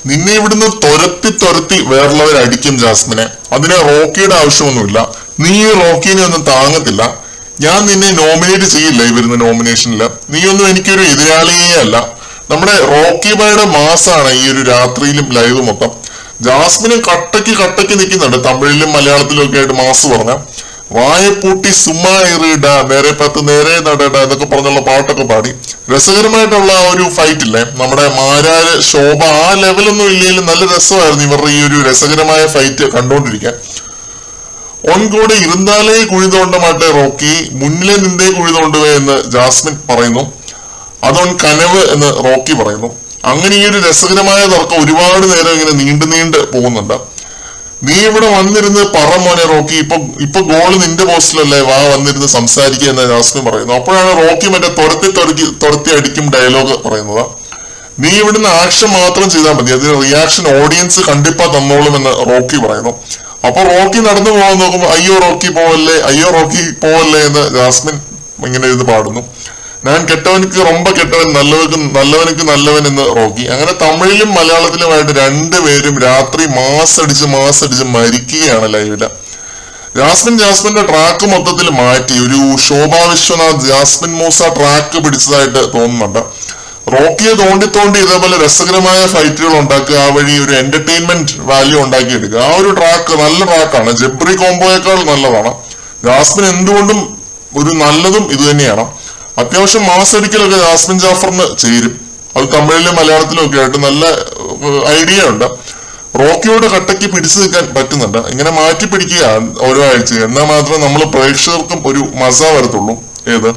നിന്നെ ഇവിടുന്ന് തുരത്തി വേറുള്ളവരടിക്കും ജാസ്മിനെ. അതിന് റോക്കിയുടെ ആവശ്യമൊന്നുമില്ല. നീ ഈ റോക്കിനെ ഒന്നും താങ്ങത്തില്ല. ഞാൻ നിന്നെ നോമിനേറ്റ് ചെയ്യില്ല ഈ വരുന്ന നോമിനേഷനില്. നീ ഒന്നും എനിക്കൊരു എതിരാളിയേ അല്ല. നമ്മുടെ റോക്കി ബൈയുടെ മാസാണ് ഈ ഒരു രാത്രിയിലും ലൈവ് മൊത്തം. ജാസ്മിനും കട്ടയ്ക്ക് നിൽക്കുന്നുണ്ട്. തമിഴിലും മലയാളത്തിലും ഒക്കെ ആയിട്ട് മാസ് പറഞ്ഞ വായപ്പൂട്ടി സുമ്മാ എറിയിട നേരെ പത്ത് നേരെ നടട എന്നൊക്കെ പറഞ്ഞുള്ള പാട്ടൊക്കെ പാടി രസകരമായിട്ടുള്ള ഒരു ഫൈറ്റ് ഇല്ലേ നമ്മുടെ മാരാര് ശോഭ. ആ ലെവലൊന്നും ഇല്ലെങ്കിലും നല്ല രസമായിരുന്നു ഇവരുടെ ഈ ഒരു രസകരമായ ഫൈറ്റ് കണ്ടുകൊണ്ടിരിക്കാൻ. ഓൺകൂടെ ഇരുന്നാലേ കുഴി തോണ്ടമാട്ടെ റോക്കി, മുന്നിലെ നിന്തേ കുഴി തോണ്ടുവേ എന്ന് ജാസ്മിൻ പറയുന്നു. അതോൺ കനവ് എന്ന് റോക്കി പറയുന്നു. അങ്ങനെ ഈ ഒരു രസകരമായ തർക്കം ഒരുപാട് നേരം ഇങ്ങനെ നീണ്ടു പോകുന്നുണ്ട്. നീ ഇവിടെ വന്നിരുന്ന് പറ മോനെ റോക്കി, ഇപ്പൊ ഗോള് നിന്റെ പോസ്റ്റിലല്ലേ, വാ വന്നിരുന്ന് സംസാരിക്കുക എന്ന് ജാസ്മിൻ പറയുന്നു. അപ്പോഴാണ് റോക്കി മറ്റേ തുരത്തി അടിക്കും ഡയലോഗ് പറയുന്നത്. നീ ഇവിടുന്ന് ആക്ഷൻ മാത്രം ചെയ്താൽ മതി, അതിന് റിയാക്ഷൻ ഓഡിയൻസ് കണ്ടിപ്പാ തന്നോളും എന്ന് റോക്കി പറയുന്നു. അപ്പൊ റോക്കി നടന്നു പോകാൻ നോക്കുമ്പോ അയ്യോ റോക്കി പോവല്ലേ എന്ന് ജാസ്മിൻ ഇങ്ങനെ ഇത് പാടുന്നു. ഞാൻ കെട്ടവനിക്ക് റൊമ്പ കെട്ടവൻ, നല്ലവനിക്ക് നല്ലവൻ എന്ന് റോക്കി. അങ്ങനെ തമിഴിലും മലയാളത്തിലുമായിട്ട് രണ്ടുപേരും രാത്രി മാസടിച്ച് മരിക്കുകയാണ് ലൈവില്. ജാസ്മിന്റെ ട്രാക്ക് മൊത്തത്തിൽ മാറ്റി ഒരു ശോഭ വിശ്വനാഥ് ജാസ്മിൻ മൂസ ട്രാക്ക് പിടിച്ചതായിട്ട് തോന്നുന്നുണ്ട്. റോക്കിയെ തോണ്ടി ഇതേപോലെ രസകരമായ ഫൈറ്റുകൾ ഉണ്ടാക്കുക, ആ വഴി ഒരു എന്റർടൈൻമെന്റ് വാല്യൂ ഉണ്ടാക്കിയെടുക്കുക. ആ ഒരു ട്രാക്ക് നല്ല ട്രാക്കാണ്. ജബ്രി കോംബോയേക്കാൾ നല്ലതാണ്. ജാസ്മിൻ എന്തുകൊണ്ടും ഒരു നല്ലതും ഇത് തന്നെയാണ്. അത്യാവശ്യം മാസടിക്കലൊക്കെ ജാസ്മിൻ ജാഫറിന് ചേരും. അത് തമിഴിലും മലയാളത്തിലും ഒക്കെ ആയിട്ട് നല്ല ഐഡിയ ഉണ്ട്. റോക്കിയോട് കട്ടയ്ക്ക് പിടിച്ചു നിൽക്കാൻ പറ്റുന്നുണ്ട്. ഇങ്ങനെ മാറ്റി പിടിക്കുക ഓരോ ആഴ്ച, എന്നാൽ മാത്രമേ നമ്മൾ പ്രേക്ഷകർക്കും ഒരു മസ വരത്തുള്ളൂ. ഏത്